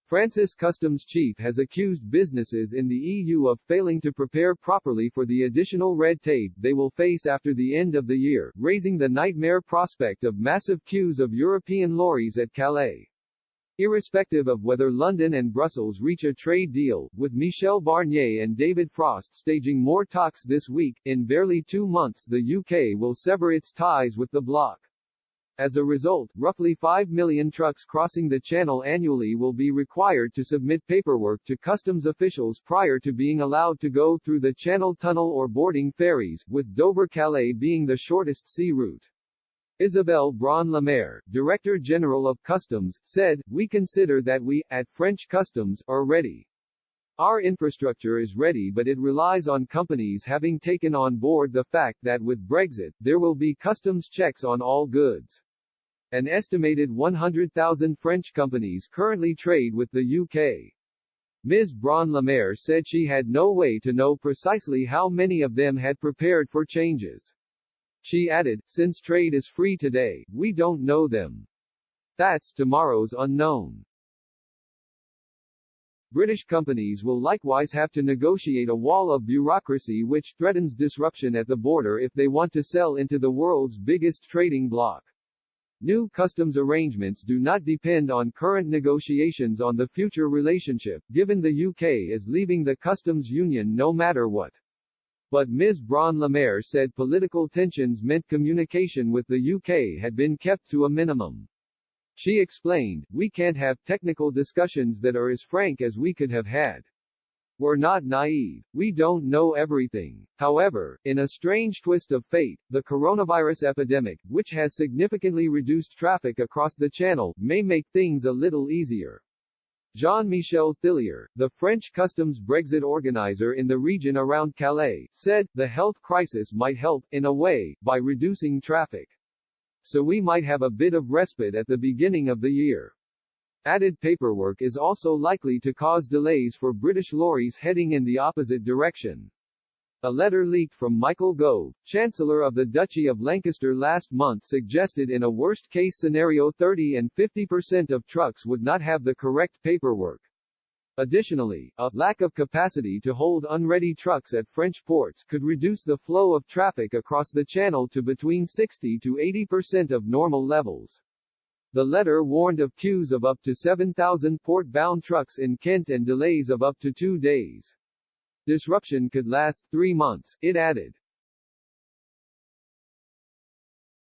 France's customs chief has accused businesses in the EU of failing to prepare properly for the additional red tape they will face after the end of the year, raising the nightmare prospect of massive queues of European lorries at Calais. Irrespective of whether London and Brussels reach a trade deal, with Michel Barnier and David Frost staging more talks this week, in barely 2 months the UK will sever its ties with the bloc. As a result, roughly 5 million trucks crossing the Channel annually will be required to submit paperwork to customs officials prior to being allowed to go through the Channel Tunnel or boarding ferries, with Dover-Calais being the shortest sea route. Isabelle Braun-Lemaire, Director General of Customs, said, "We consider that we, at French Customs, are ready. Our infrastructure is ready, but it relies on companies having taken on board the fact that with Brexit, there will be customs checks on all goods." An estimated 100,000 French companies currently trade with the UK. Ms. Braun-Lemaire said she had no way to know precisely how many of them had prepared for changes. She added, "Since trade is free today, we don't know them. That's tomorrow's unknown." British companies will likewise have to negotiate a wall of bureaucracy which threatens disruption at the border if they want to sell into the world's biggest trading bloc. New customs arrangements do not depend on current negotiations on the future relationship, given the UK is leaving the customs union no matter what. But Ms. Braun-Lemaire said political tensions meant communication with the UK had been kept to a minimum. She explained, "We can't have technical discussions that are as frank as we could have had. We're not naive. We don't know everything." However, in a strange twist of fate, the coronavirus epidemic, which has significantly reduced traffic across the Channel, may make things a little easier. Jean-Michel Thillier, the French customs Brexit organizer in the region around Calais, said, "The health crisis might help, in a way, by reducing traffic. So we might have a bit of respite at the beginning of the year." Added paperwork is also likely to cause delays for British lorries heading in the opposite direction. A letter leaked from Michael Gove, Chancellor of the Duchy of Lancaster last month suggested in a worst-case scenario 30 and 50% of trucks would not have the correct paperwork. Additionally, a lack of capacity to hold unready trucks at French ports could reduce the flow of traffic across the Channel to between 60 to 80% of normal levels. The letter warned of queues of up to 7,000 port-bound trucks in Kent and delays of up to 2 days. Disruption could last 3 months, it added.